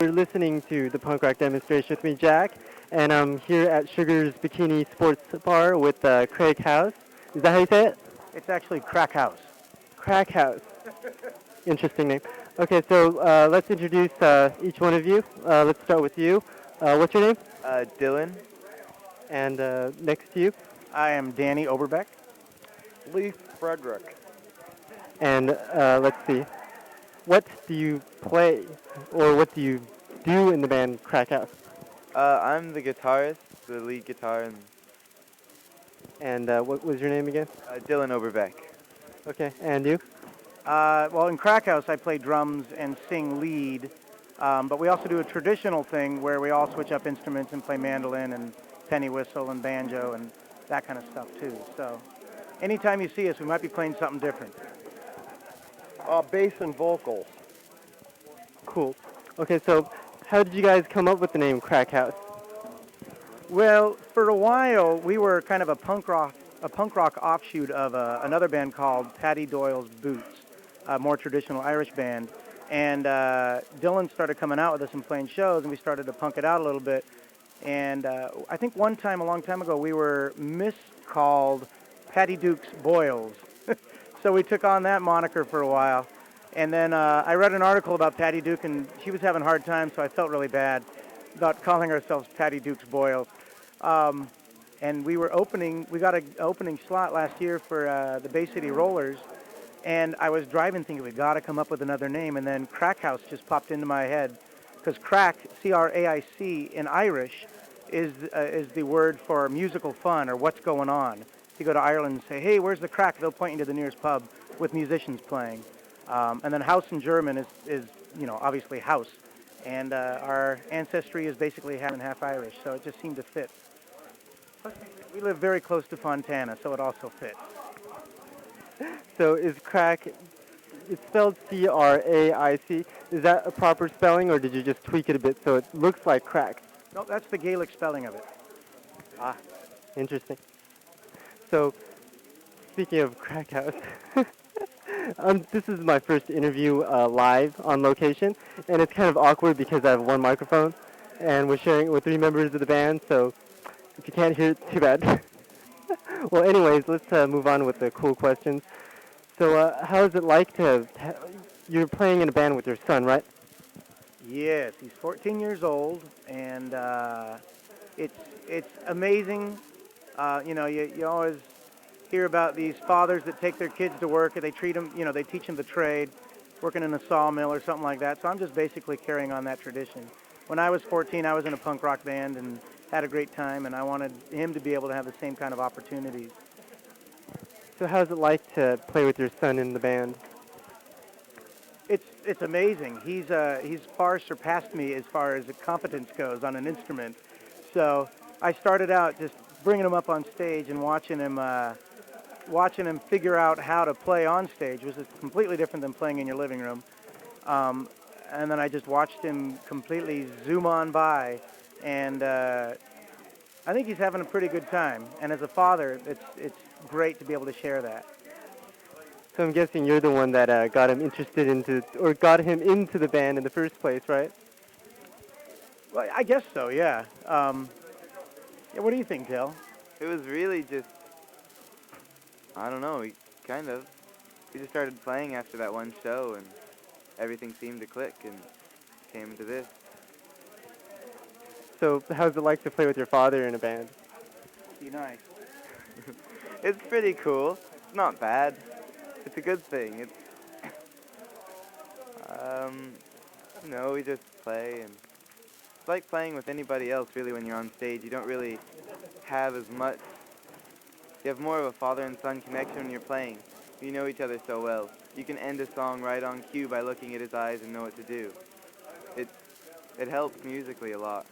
We're listening to the punk rock demonstration with me, Jack, and I'm here at Sugar's Bikini Sports Bar with Craig House. Is that how you say it? It's actually Crack House. Crack House. Interesting name. Okay, so let's introduce each one of you. Let's start with you. What's your name? Dylan. And next to you. I am Danny Oberbeck. Lee Frederick. And let's see. What do you play, or what do you do in the band Crack House? I'm the guitarist, the lead guitar, And what was your name again? Dylan Overbeck. Okay, and you? Well, in Crack House, I play drums and sing lead, but we also do a traditional thing where we all switch up instruments and play mandolin and penny whistle and banjo and that kind of stuff too. So anytime you see us, we might be playing something different. Bass and vocals. Cool. Okay, so how did you guys come up with the name Crack House? Well, for a while, we were kind of a punk rock offshoot of another band called Paddy Doyle's Boots, a more traditional Irish band. And Dylan started coming out with us and playing shows, and we started to punk it out a little bit. And I think one time, a long time ago, we were miscalled Patty Duke's Boils. So we took on that moniker for a while. And then I read an article about Patty Duke, and she was having a hard time, so I felt really bad about calling ourselves Patty Duke's Boils. And we got an opening slot last year for the Bay City Rollers, and I was driving thinking we got to come up with another name, and then Crack House just popped into my head, because crack, C-R-A-I-C, in Irish is the word for musical fun or what's going on. If you go to Ireland and say, hey, where's the crack? They'll point you to the nearest pub with musicians playing. And then house in German is obviously house. And our ancestry is basically half and half Irish, so it just seemed to fit. Plus, we live very close to Fontana, so it also fits. So is crack, it's spelled C-R-A-I-C. Is that a proper spelling, or did you just tweak it a bit so it looks like crack? No, that's the Gaelic spelling of it. Ah, interesting. So, speaking of Crack House, this is my first interview live on location, and it's kind of awkward because I have one microphone, and we're sharing it with 3 members of the band, so if you can't hear it, too bad. Well, anyways, let's move on with the cool questions. So, how is it like you're playing in a band with your son, right? Yes, he's 14 years old, and it's amazing. You always hear about these fathers that take their kids to work, and they treat them, they teach them the trade, working in a sawmill or something like that. So I'm just basically carrying on that tradition. When I was 14, I was in a punk rock band and had a great time, and I wanted him to be able to have the same kind of opportunities. So how's it like to play with your son in the band? It's amazing. He's far surpassed me as far as competence goes on an instrument. So I started out just bringing him up on stage and watching him figure out how to play on stage, which is completely different than playing in your living room. And then I just watched him completely zoom on by, and I think he's having a pretty good time. And as a father, it's great to be able to share that. So I'm guessing you're the one that got him got him into the band in the first place, right? Well, I guess so, yeah. Yeah, what do you think, Dale? It was really just, I don't know, we just started playing after that one show, and everything seemed to click, and came to this. So how's it like to play with your father in a band? Be nice. It's pretty cool. It's not bad. It's a good thing. We just play, and it's like playing with anybody else, really, when you're on stage. You don't really have as much. You have more of a father and son connection when you're playing. You know each other so well. You can end a song right on cue by looking at his eyes and know what to do. It helps musically a lot.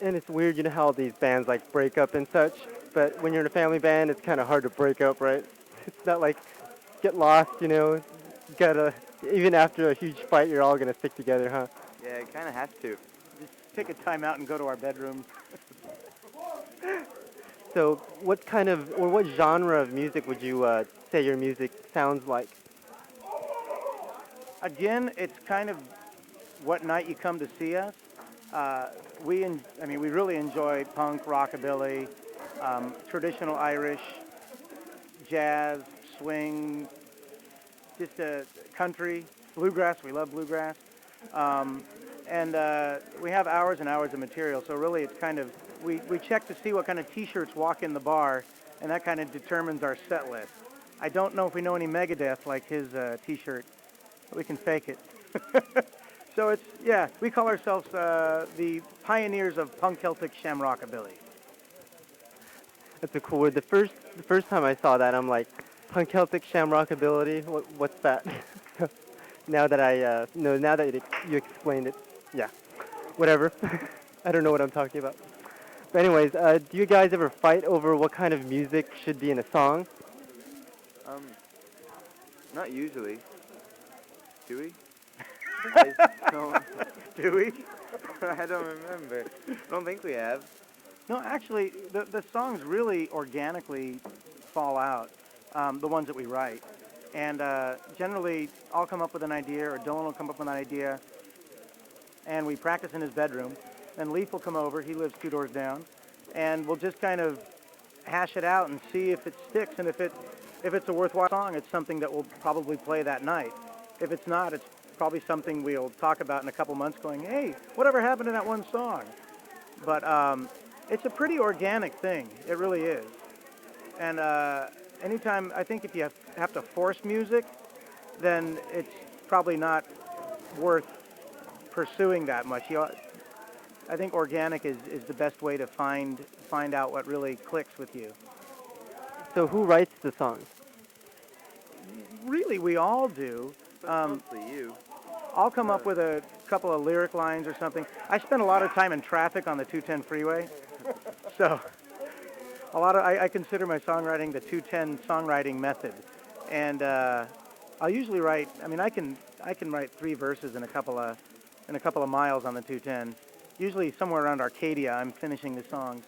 And it's weird, how all these bands like break up and such, but when you're in a family band, it's kind of hard to break up, right? It's not like get lost, you gotta, even after a huge fight, you're all gonna stick together, huh? Yeah, it kind of has to. Just take a time out and go to our bedrooms. So what genre of music would you say your music sounds like? Again, it's kind of what night you come to see us. We really enjoy punk, rockabilly, traditional Irish, jazz, swing, just country, bluegrass. We love bluegrass. Um, and we have hours and hours of material. So really it's kind of, we check to see what kind of T-shirts walk in the bar, and that kind of determines our set list. I don't know if we know any Megadeth like his T-shirt, but we can fake it. So it's, yeah, we call ourselves the pioneers of punk Celtic shamrockabilly. That's a cool word. The first time I saw that, I'm like, punk Celtic shamrockabilly. What's that? Now that I no, now that you explained it, yeah, whatever. I don't know what I'm talking about. But anyways, do you guys ever fight over what kind of music should be in a song? Um, Not usually. Do we? I don't, Do we? I don't remember. I don't think we have. No, actually, the songs really organically fall out, the ones that we write. And generally, I'll come up with an idea, or Dylan will come up with an idea, and we practice in his bedroom. Then Leaf will come over, he lives 2 doors down, and we'll just kind of hash it out and see if it sticks. And if it's a worthwhile song, it's something that we'll probably play that night. If it's not, it's probably something we'll talk about in a couple months going, hey, whatever happened to that one song? But it's a pretty organic thing. It really is. And anytime, I think if you have to force music, then it's probably not worth pursuing that much. I think organic is the best way to find out what really clicks with you. So who writes the songs? Really, we all do. But mostly you. I'll come up with a couple of lyric lines or something. I spend a lot of time in traffic on the 210 freeway, so I consider my songwriting the 210 songwriting method, and I'll usually write. I mean, I can write 3 verses in a couple of miles on the 210. Usually somewhere around Arcadia, I'm finishing the songs.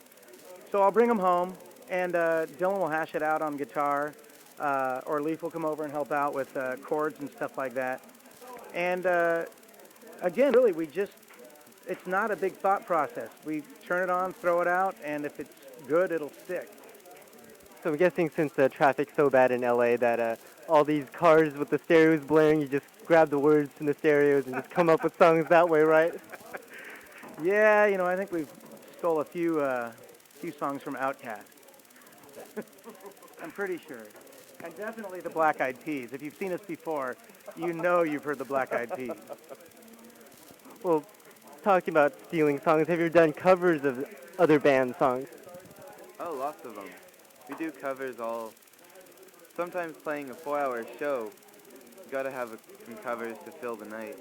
So I'll bring them home, and Dylan will hash it out on guitar, or Leaf will come over and help out with chords and stuff like that. And again, really, it's not a big thought process. We turn it on, throw it out, and if it's good, it'll stick. So I'm guessing since the traffic's so bad in LA that all these cars with the stereos blaring, you just grab the words from the stereos and just come up with songs that way, right? Yeah, I think we've stole a few songs from Outkast. I'm pretty sure. And definitely the Black Eyed Peas. If you've seen us before, you know you've heard the Black Eyed Peas. Well, talking about stealing songs, have you ever done covers of other band songs? Oh, lots of them. We do covers sometimes playing a 4-hour show. You gotta have some covers to fill the night.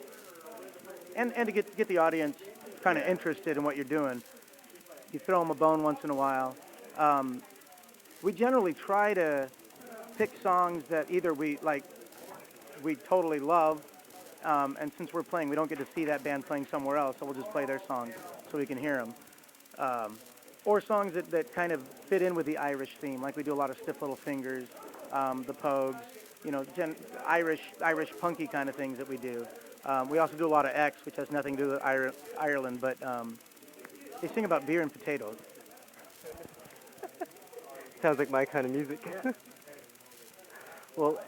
And to get the audience kind of interested in what you're doing. You throw them a bone once in a while. We generally try to pick songs that either we totally love, and since we're playing, we don't get to see that band playing somewhere else, so we'll just play their songs so we can hear them. Or songs that kind of fit in with the Irish theme, like we do a lot of Stiff Little Fingers, the Pogues, Irish punky kind of things that we do. We also do a lot of X, which has nothing to do with Ireland, but they sing about beer and potatoes. Sounds like my kind of music. Well,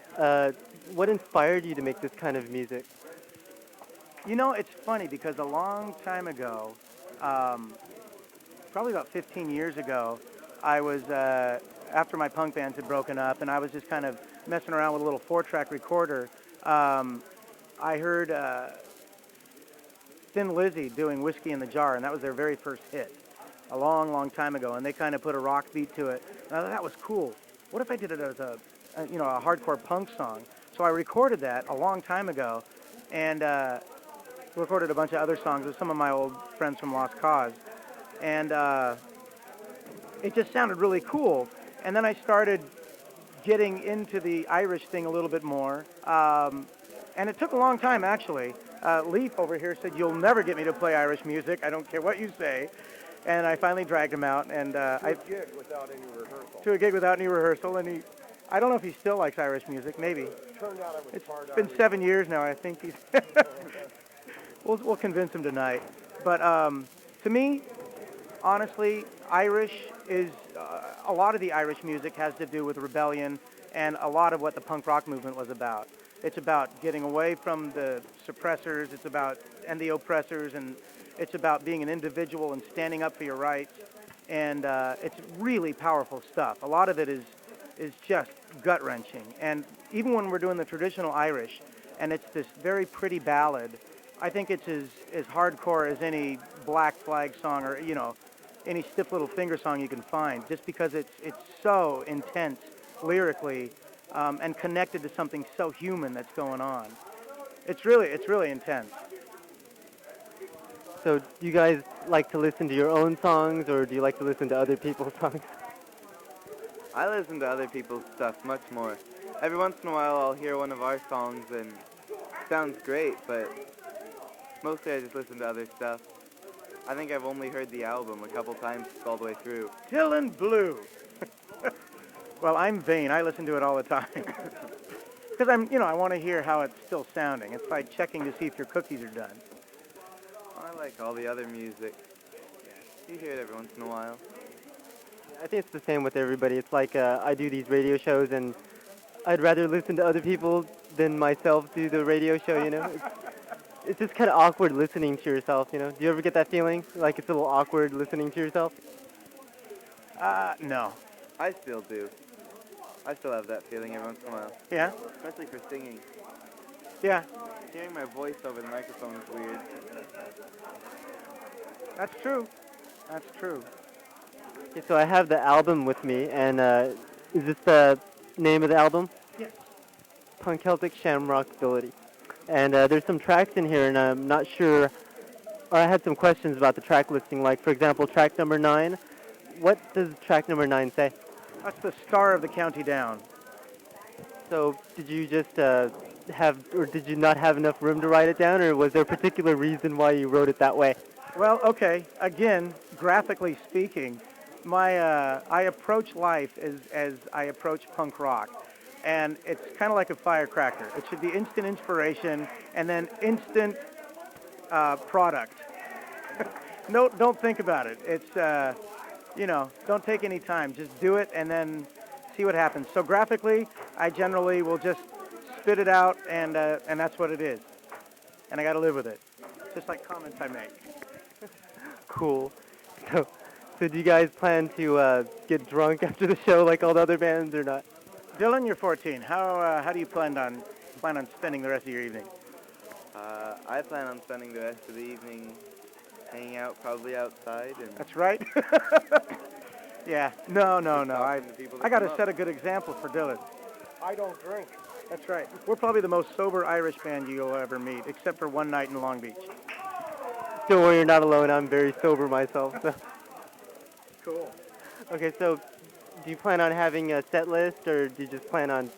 what inspired you to make this kind of music? It's funny because a long time ago, probably about 15 years ago, I was, after my punk bands had broken up, and I was just kind of messing around with a little 4-track recorder. I heard Thin Lizzy doing Whiskey in the Jar, and that was their very first hit a long, long time ago, and they kind of put a rock beat to it. And I thought, that was cool. What if I did it as a hardcore punk song? So I recorded that a long time ago, and recorded a bunch of other songs with some of my old friends from Lost Cause. And it just sounded really cool. And then I started getting into the Irish thing a little bit more. And it took a long time, actually. Leaf over here said, "You'll never get me to play Irish music. I don't care what you say." And I finally dragged him out. And to a gig without any rehearsal. To a gig without any rehearsal. And I don't know if he still likes Irish music. Maybe. Turned out I was It's hard been on 7 years now. I think he's... We'll convince him tonight. But to me, honestly, Irish is a lot of the Irish music has to do with rebellion and a lot of what the punk rock movement was about. It's about getting away from the suppressors. It's about and the oppressors, and it's about being an individual and standing up for your rights. And it's really powerful stuff. A lot of it is just gut wrenching. And even when we're doing the traditional Irish, and it's this very pretty ballad, I think it's as hardcore as any Black Flag song or any stiff little finger song you can find, just because it's so intense lyrically and connected to something so human that's going on. It's really intense. So do you guys like to listen to your own songs, or do you like to listen to other people's songs? I listen to other people's stuff much more. Every once in a while I'll hear one of our songs and it sounds great, but mostly I just listen to other stuff. I think I've only heard the album a couple times all the way through. Dylan Blue. Well, I'm vain. I listen to it all the time. Because I want to hear how it's still sounding. It's like checking to see if your cookies are done. I like all the other music. You hear it every once in a while. I think it's the same with everybody. It's like I do these radio shows, and I'd rather listen to other people than myself do the radio show, It's just kind of awkward listening to yourself, Do you ever get that feeling? Like it's a little awkward listening to yourself? No. I still do. I still have that feeling every once in a while, Yeah? especially for singing. Yeah, Hearing my voice over the microphone is weird. that's true. That's true. Okay, so I have the album with me, and is this the name of the album? Yes. Punk Celtic Shamrock Ability. And there's some tracks in here, and I'm not sure, or I had some questions about the track listing, like, for example, track number 9. What does track number 9 say? That's the star of the county down. So did you just did you not have enough room to write it down, or was there a particular reason why you wrote it that way? Well, okay. Again, graphically speaking, I approach life as I approach punk rock, and it's kind of like a firecracker. It should be instant inspiration and then instant product. No, don't think about it. It's don't take any time. Just do it and then see what happens. So graphically, I generally will just spit it out, and that's what it is. And I got to live with it, just like comments I make. Cool. So do you guys plan to get drunk after the show like all the other bands, or not? Dylan, you're 14. How do you plan on spending the rest of your evening? I plan on spending the rest of the evening hanging out, probably outside, and That's right. Yeah. No. talking to people that I got to come up. set a good example for Dylan. I don't drink. That's right. We're probably the most sober Irish band you'll ever meet, except for one night in Long Beach. Don't worry, you're not alone. I'm very sober myself. So. Cool. Okay, so do you plan on having a set list, or do you just plan on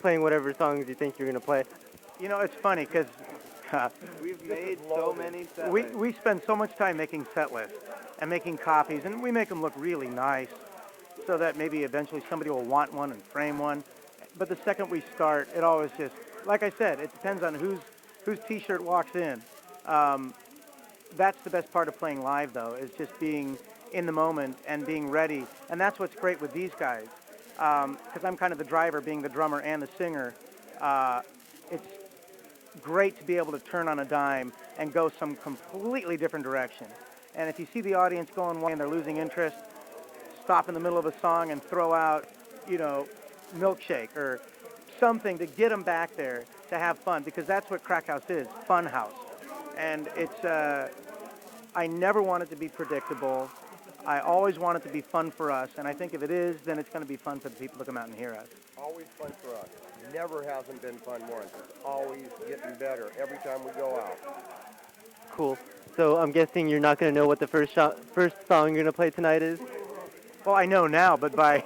playing whatever songs you think you're going to play? It's funny because We've made so many sets. we spend so much time making set lists and making copies, and we make them look really nice so that maybe eventually somebody will want one and frame one. But the second we start, it always just, like I said, it depends on whose T-shirt walks in. That's the best part of playing live, though, is just being in the moment and being ready. And that's what's great with these guys, because I'm kind of the driver, being the drummer and the singer. It's great to be able to turn on a dime and go some completely different direction. And if you see the audience going one and they're losing interest, stop in the middle of a song and throw out, milkshake or something to get them back there to have fun, because that's what Craic House is, fun house. And it's, I never want it to be predictable. I always want it to be fun for us, and I think if it is, then it's going to be fun for the people to come out and hear us. Always fun for us. Never hasn't been fun once. It's always getting better every time we go out. Cool. So I'm guessing you're not going to know what the first song you're going to play tonight is? Well, I know now, but by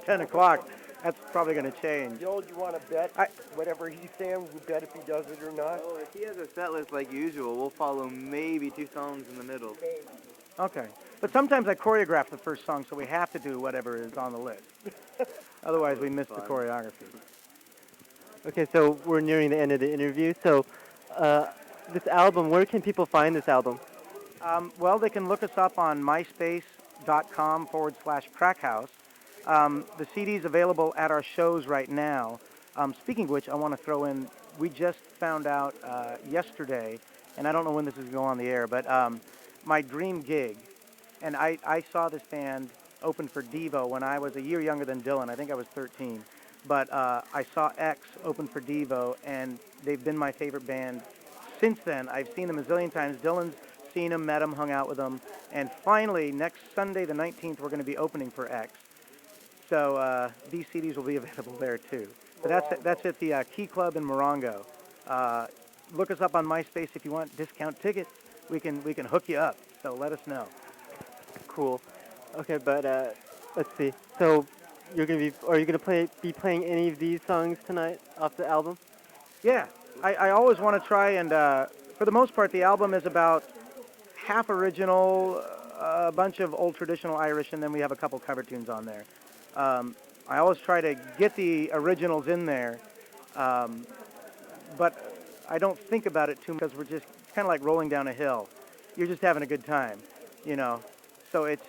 10 o'clock, that's probably going to change. Joel, you want to bet whatever he's saying, we bet if he does it or not? Well, if he has a set list like usual, we'll follow maybe 2 songs in the middle. Okay. But sometimes I choreograph the first song, so we have to do whatever is on the list. Otherwise, we miss the Fun. choreography. Okay, so we're nearing the end of the interview. So this album. Where can people find this album? Well, they can look us up on myspace.com/Craic Haus. The CD's available at our shows right now. Speaking of which, I want to throw in, we just found out yesterday, and I don't know when this is going to go on the air, but my dream gig, and I saw this band open for Devo when I was a year younger than Dylan. I think I was 13. But I saw X open for Devo, and they've been my favorite band since then. I've seen them a zillion times. Dylan's seen them, met them, hung out with them. And finally, next Sunday, the 19th, we're going to be opening for X. So these CDs will be available there, too. But that's at the Key Club in Morongo. Look us up on MySpace if you want discount tickets. We can hook you up, so let us know. Cool. Okay, but let's see. So are you gonna be playing any of these songs tonight off the album? Yeah, I always want to try, and for the most part, the album is about half original, a bunch of old traditional Irish, and then we have a couple cover tunes on there. I always try to get the originals in there, but I don't think about it too much because we're just kind of like rolling down a hill. You're just having a good time, you know. So it's,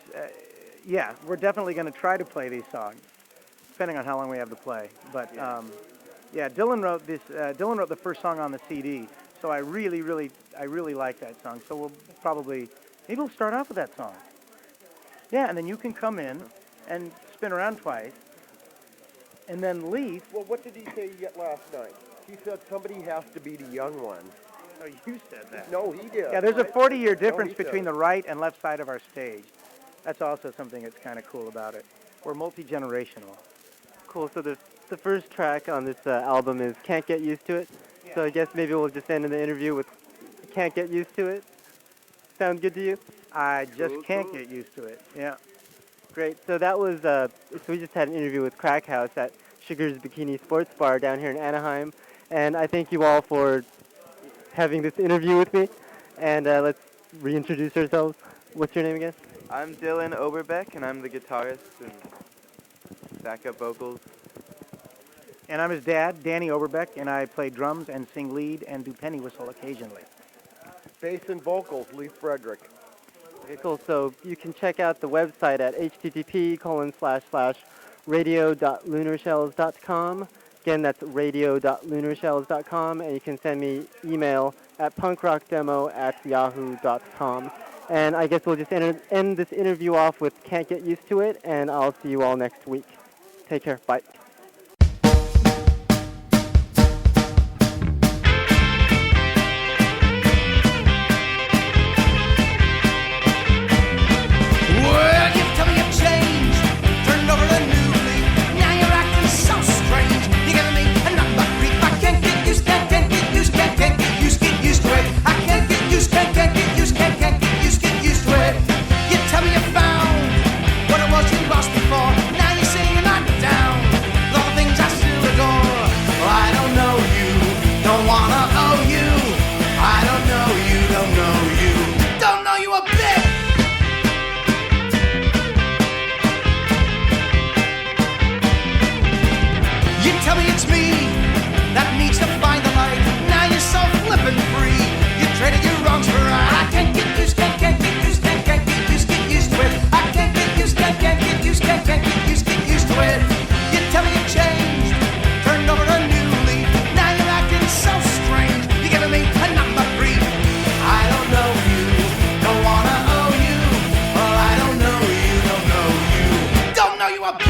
yeah, we're definitely going to try to play these songs, depending on how long we have to play. But yeah, Dylan wrote this. Dylan wrote the first song on the CD, so I really like that song. So we'll maybe we'll start off with that song. Yeah, and then you can come in and spin around twice, and then leave. Well, what did he say last night? He said somebody has to be the young one. Oh, you said that. No, he did. Yeah, there's a 40-year difference he said between the right and left side of our stage. That's also something that's kind of cool about it. We're multi-generational. Cool. So the first track on this album is "Can't Get Used to It." Yeah. So I guess maybe we'll just end in the interview with "Can't Get Used to It." Sound good to you? I just can't get used to it. Yeah. Great. So that was so we just had an interview with Craic Haus at Sugar's Bikini Sports Bar down here in Anaheim, and I thank you all for having this interview with me. And let's reintroduce ourselves. What's your name again? I'm Dylan Oberbeck, and I'm the guitarist and backup vocals. And I'm his dad, Danny Oberbeck, and I play drums and sing lead and do penny whistle occasionally. Bass and vocals, Lee Frederick. Okay, cool. So you can check out the website at http://radio.lunarshells.com. Again, that's radio.lunarshells.com, and you can send me email at punkrockdemo@yahoo.com. And I guess we'll just end this interview off with "Can't Get Used to It," and I'll see you all next week. Take care. Bye. Well, you tell me you've changed, turned over a new leaf. Now you're acting so strange. You're giving me a number three. I can't get used, can't get used, can't get used to it. I can't get used, can't get used, can't get used to it. You tell me you found what it was you lost before. Now you're saying I'm down. All the things I still adore. Well, I don't know you, don't wanna owe you. I don't know you, don't know you, don't know you a bit. You tell me it's me that needs to find the light. Now you're so flippin' free. You traded your wrongs for right. I can't get used, can't get used, can't get used to it. I can't get used, can't get used, can't get used to it. You tell me you changed, turned over a new leaf. Now you're acting so strange. You're giving me a number three. I don't know you, don't wanna owe you. Well, I don't know you, don't know you, don't know you a bit.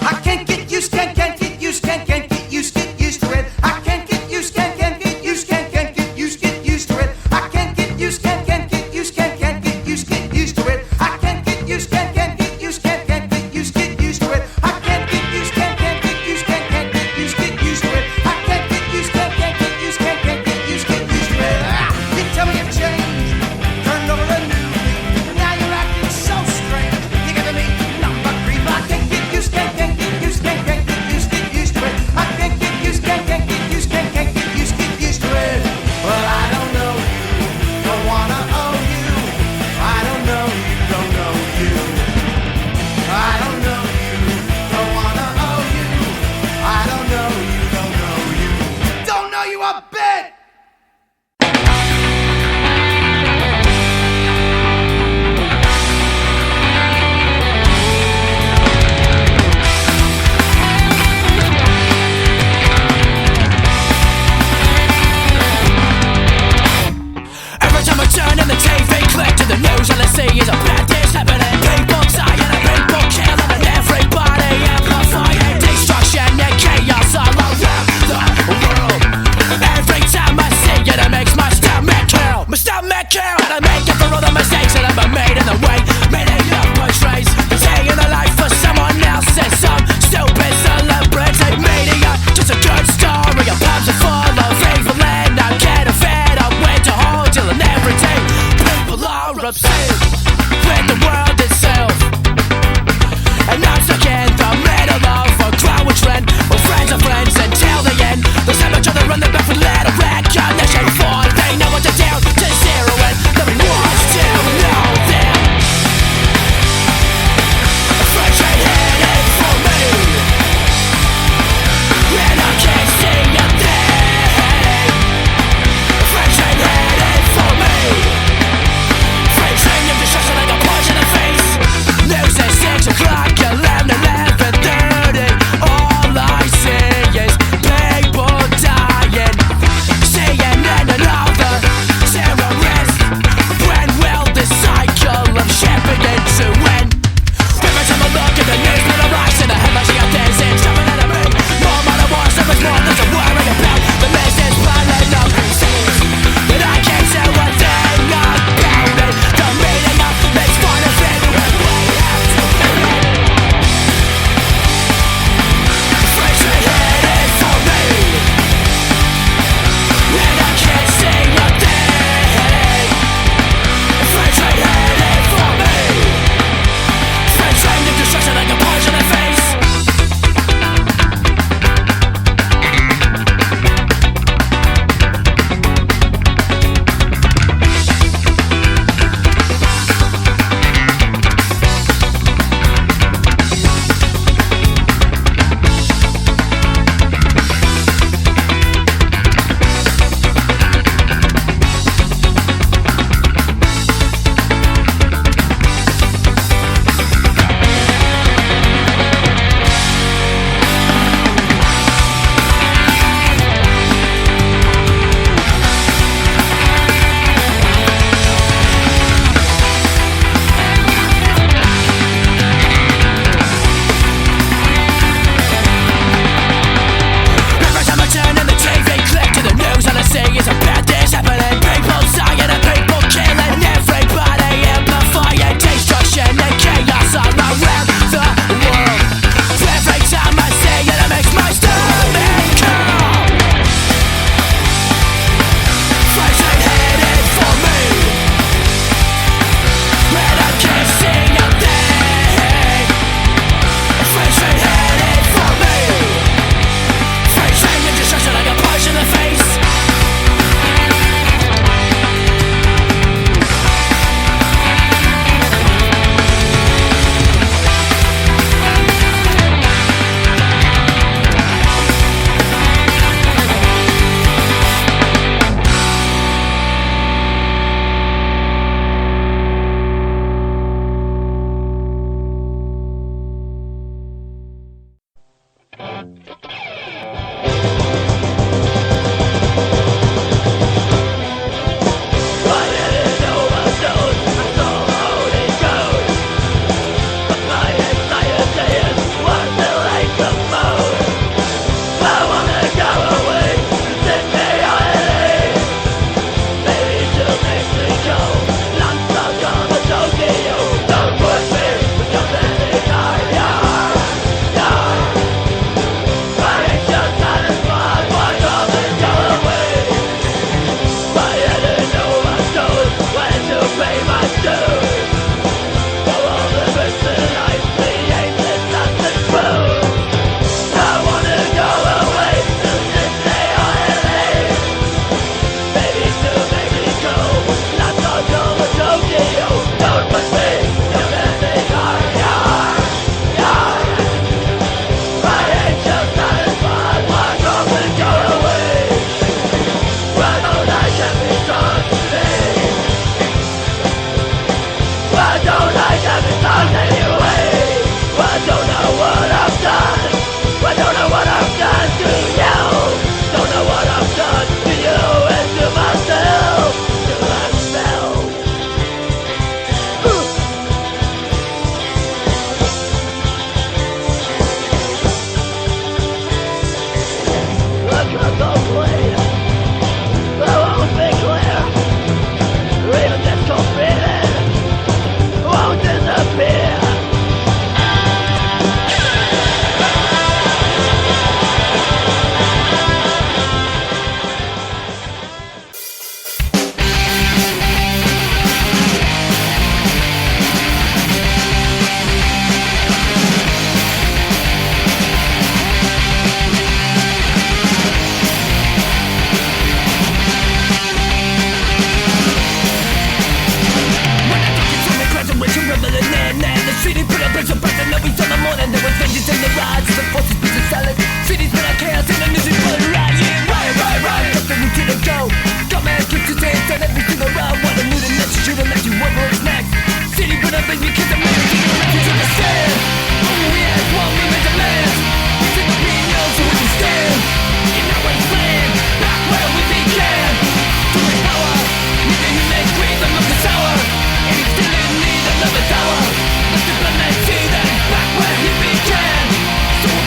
I can't get used, can't get used, can't get used to it. I can't get used, can't get used, can't get used to it. I can't get used, can't get used, can't get used to it. I can't get used, can't get used, can't get used to it. I can't get used, can't get used, can't get used to it. I can't get used, can't get used, can't get used to it. You tell me you've changed, turned over a new leaf. Now you're acting so strange. You're giving me number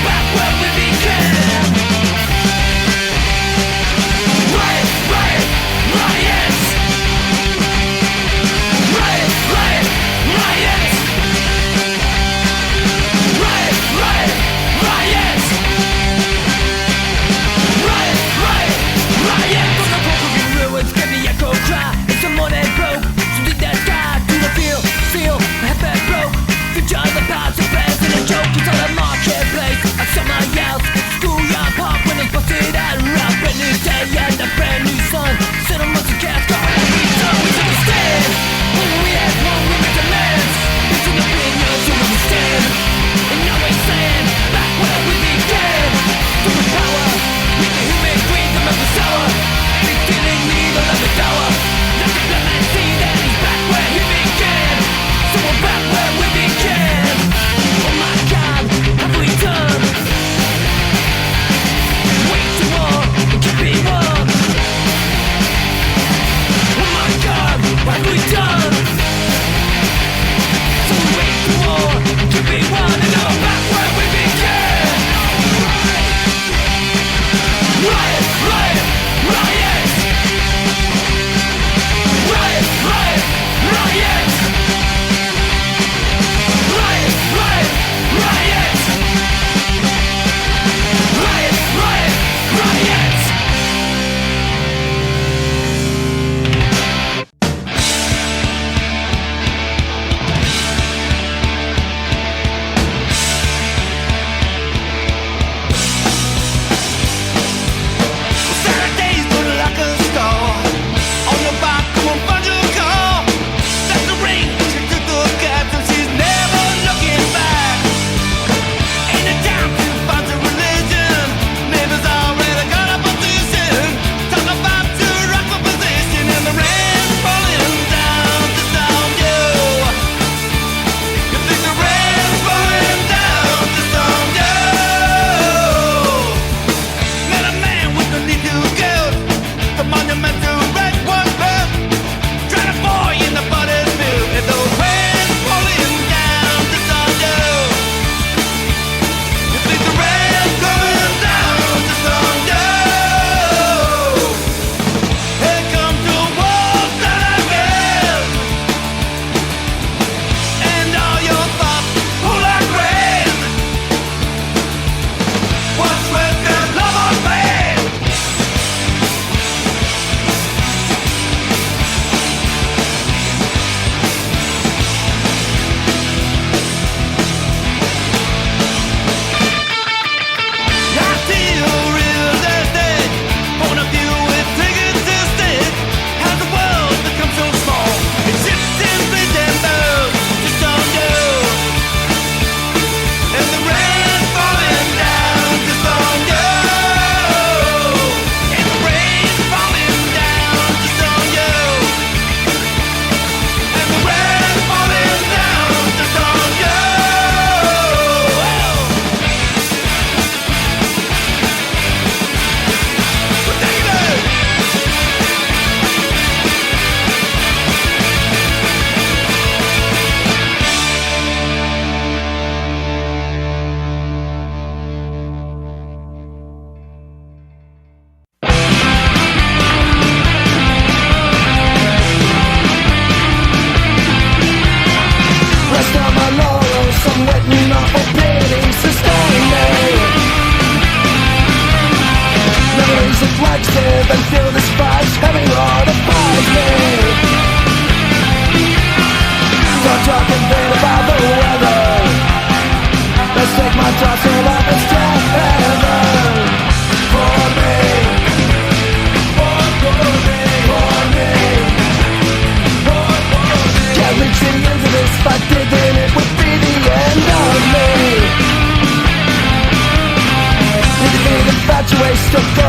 Back where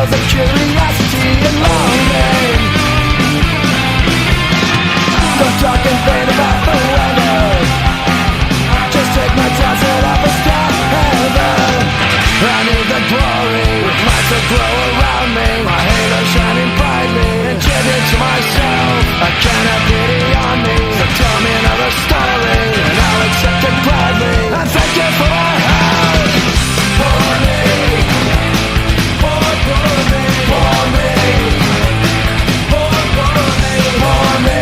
thrills of curiosity and longing. Don't talk in vain about the weather. Just take my tassel off a star heaven. I need the glory with lights that glow around me. My halo shining brightly and tribute to myself. I can't have pity on me, so tell me another story and I'll accept it gladly. And thank you for my help. For me, for me, for me, for me, for me.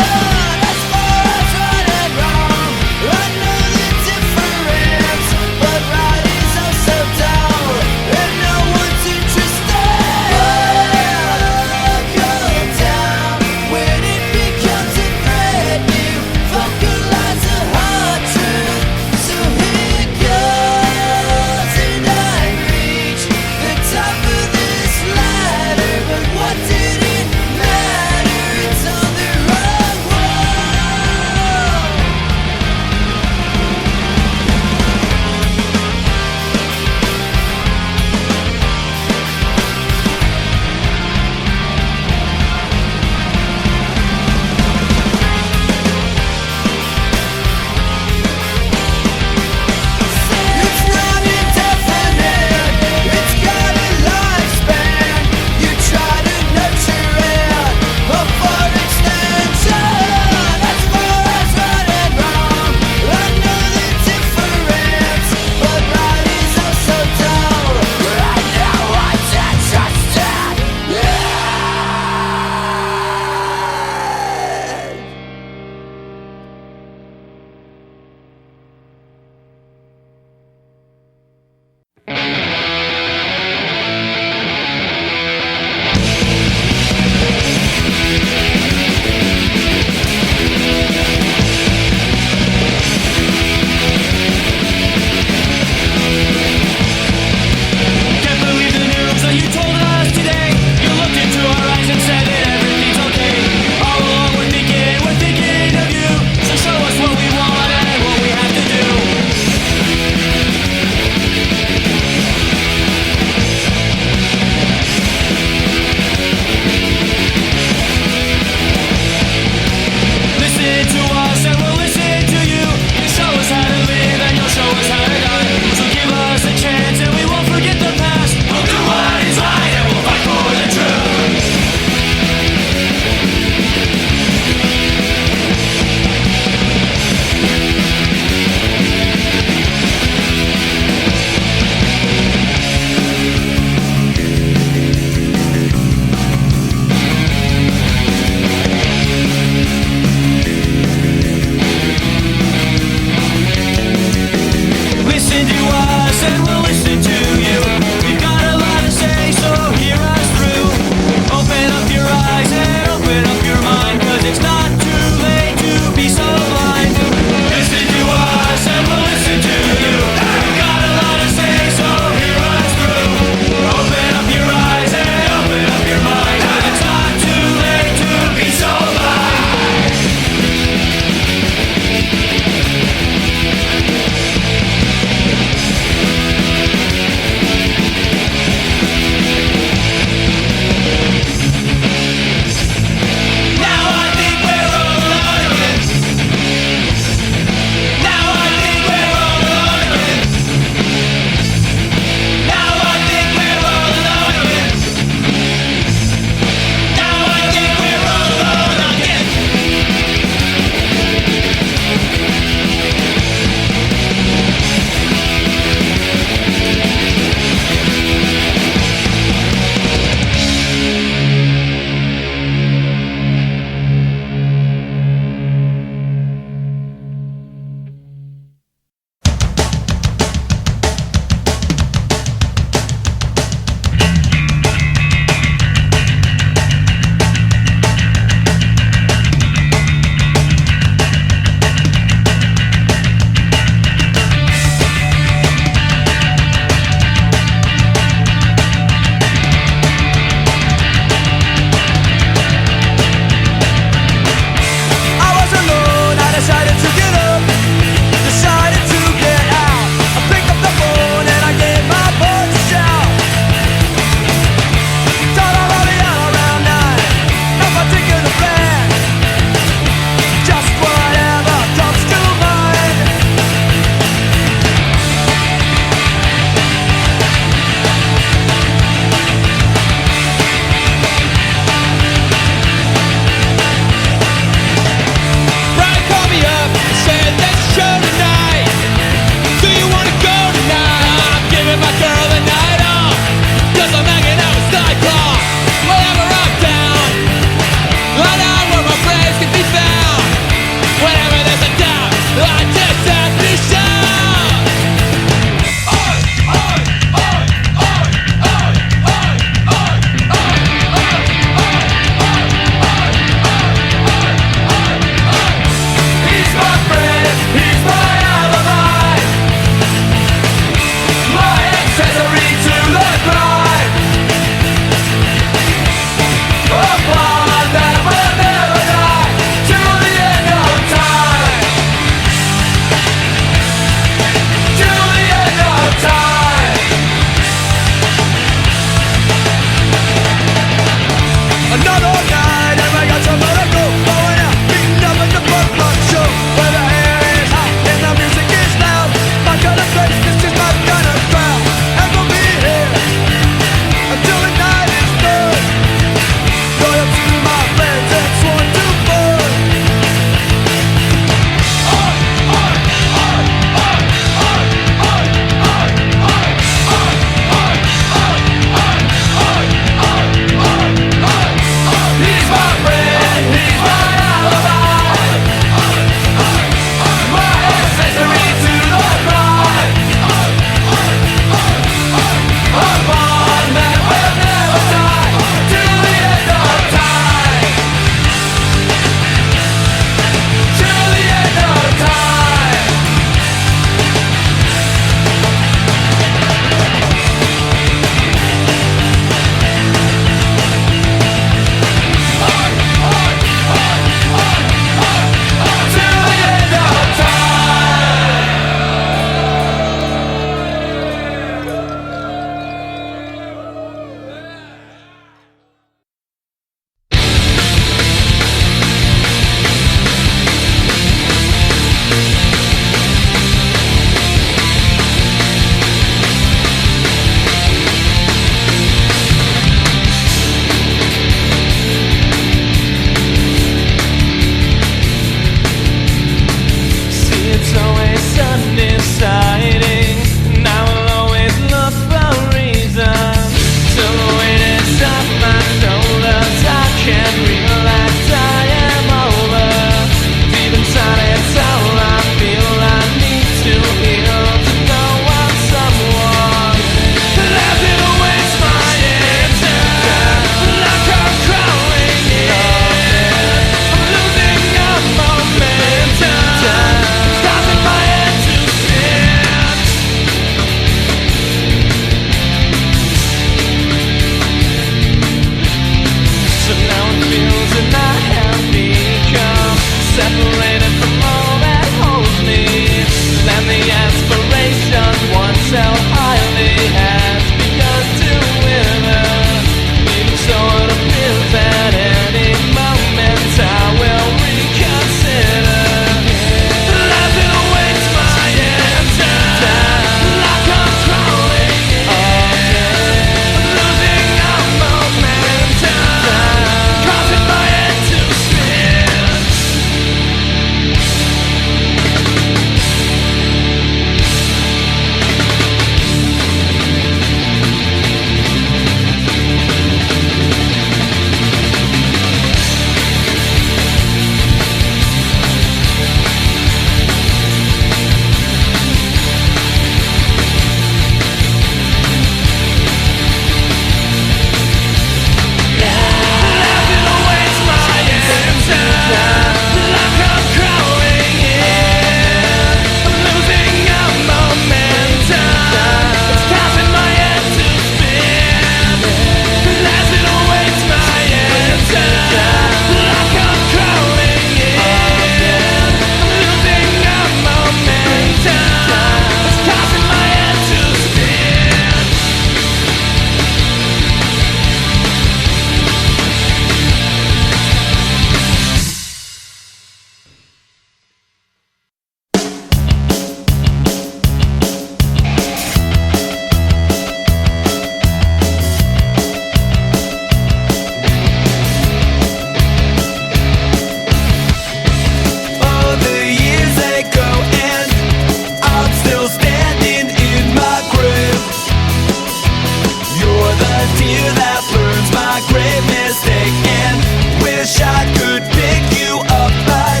tear that burns my great mistake. And wish I could pick you up, but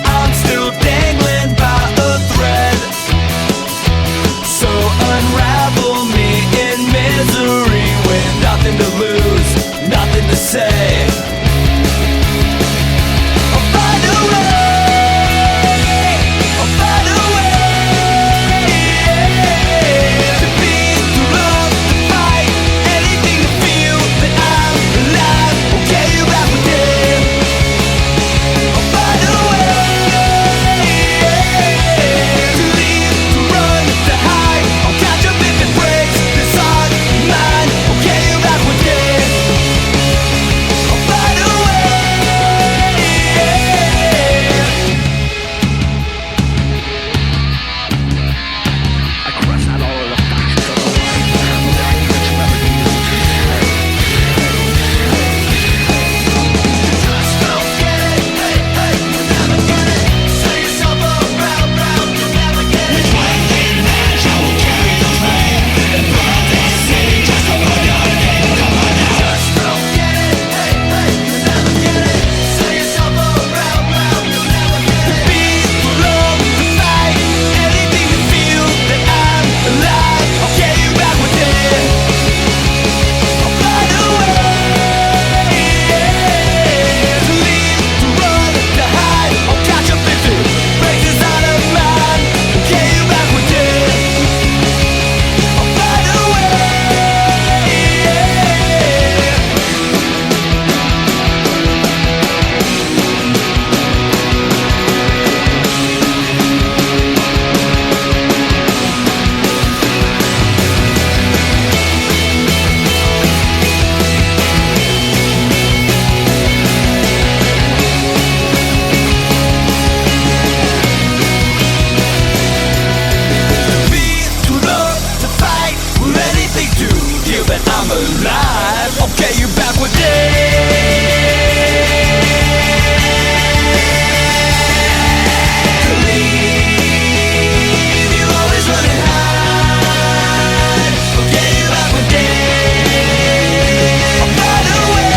I'm still dangling by a thread. So unravel me in misery with nothing to lose, nothing to say. I'll find a way, I'll find a way to be, to love, to fight, anything to feel that I'm alive. Okay, you back again. I'll find a way to leave, to run, to hide. I'll catch up if it breaks this heart of mine. Okay, you back again. I'll find a way. I cross out all of the factions of the life, language, remedies, just don't get it, hey, hey, you'll never get it. Say yourself around, round, you'll never get it. It's one thing that I will carry the flame and burn this city just to put your name. Come on now. Just don't get it, hey, hey, you'll never get it. Say yourself around, round, you'll never get it. To be, to love, to fight, anything to feel that I'm alive. I'll get you back within. I'll find a way to leave, to run, to hide. I'll catch up if it breaks this out of mine. I'll get you back within. I'll find a way. To be, to love, to fight, with anything to feel that I'm alive. I'll get you back with to leave, you always run and hide. I'll get you back with I'll find a way.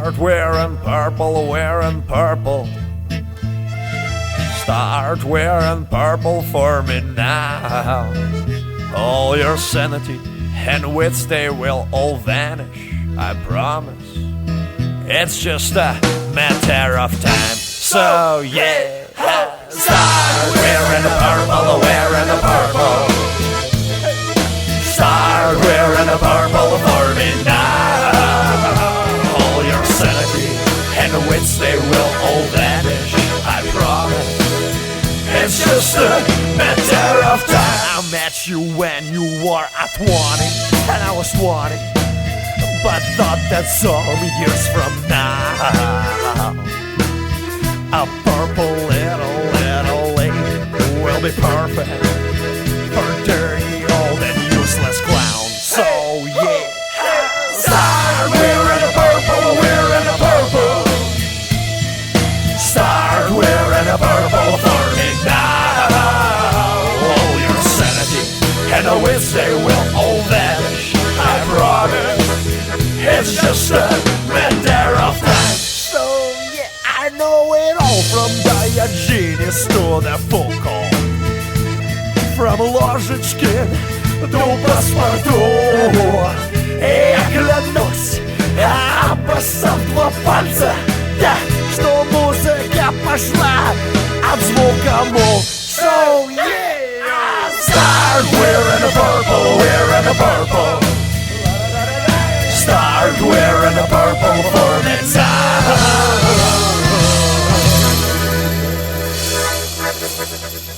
Start wearing purple. Start wearing purple for me now. All your sanity and wits, they will all vanish, I promise. It's just a matter of time. So yeah, start wearing the purple, wearing the purple. Start wearing the purple for me now. All your sanity and wits, they will all vanish, I promise. It's just a matter of time. I met you when you were at 20, and I was 20, but thought that some years from now, a purple little lady will be perfect for dirty old and useless clowns. So yeah, start wearing the purple, wearing the purple. Start wearing the purple for me now. All your sanity and the wits, they will all vanish, I promise. It's just a matter of time. So yeah, I know it all, from Diogenes to the Foucault, from Ложечки до паспорту. Я клянусь, обоссав 2 пальца, да, что музыка пошла от звука мух. So yeah, start wearing the purple, wearing the purple. Start wearing the purple for me now.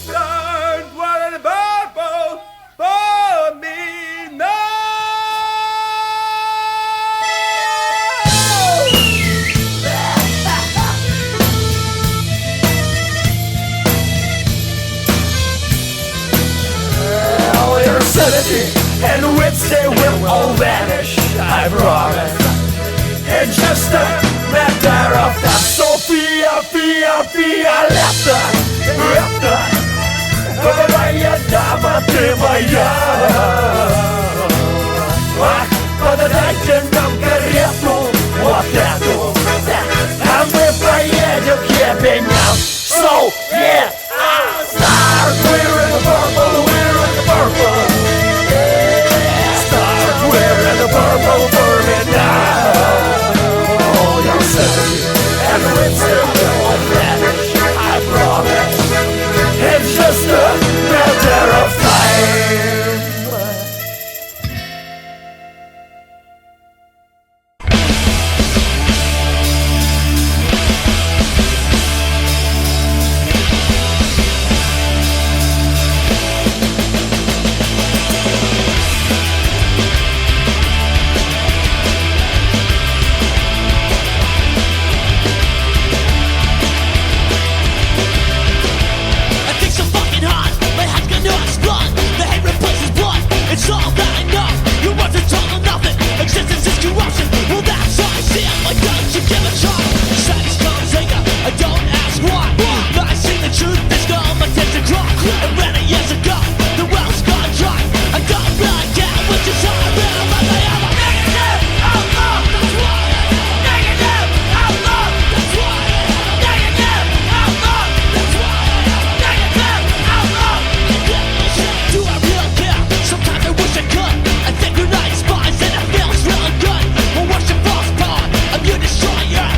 Start wearing the purple for me now. All your sanity and wits, they will all vanish, I promise. It's just a matter of time. Sophia, лето, моя дама, ты моя. Ах, подайте нам карету, вот эту, а мы поедем к ебеням. So yeah, start wearing the purple, wearing the purple. Start wearing the purple for me now. All your sanity and wits, they will all vanish, I promise. It's just a matter of time. Destroy your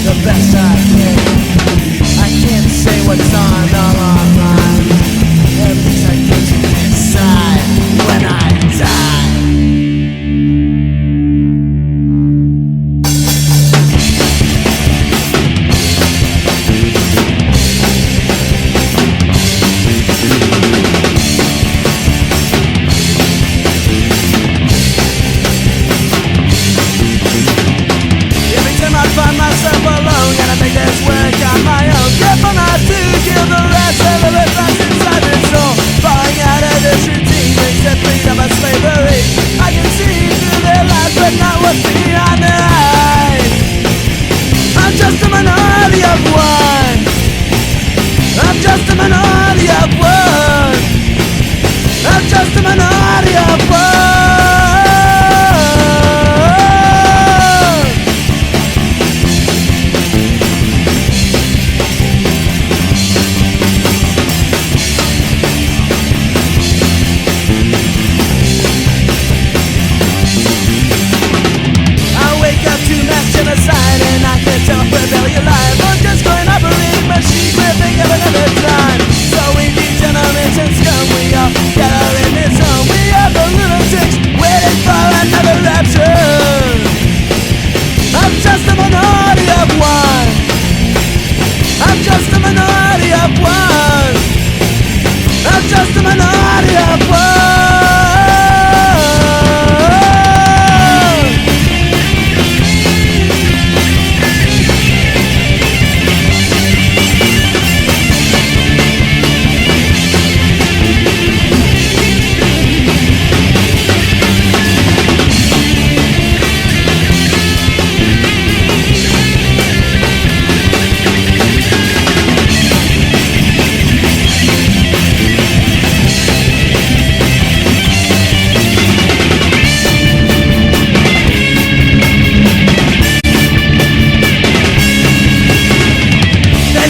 the best I can. I can't say what's on all online. At least I get to decide when I die. Find myself alone, gotta make this work on my own. Careful not to kill the rest of the reflex inside this soul. Falling out of this routine makes the freedom of slavery. I can see through their lies, but not what's behind their eyes. I'm just a minority of one. I'm just a minority of one. I'm just a minority of one. Genocide, and I can't tell if rebel you live or just going operating machine gripping of another time. So we degenerates and scum, we all gather in this home. We are the lunatics waiting for another rapture. I'm just a minority of one. I'm just a minority of one. I'm just a minority of one.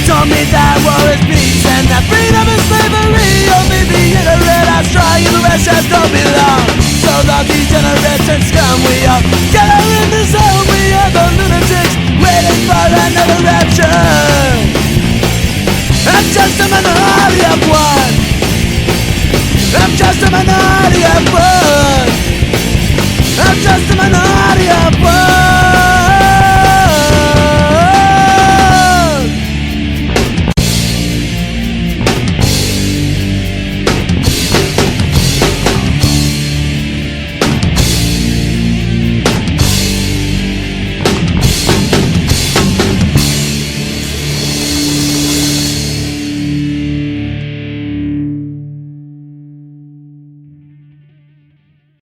Told me that war is peace and that freedom is slavery. Only the illiterate are strong and the rest just don't belong. So the degenerates and scum, we all gather in this home. We are the lunatics waiting for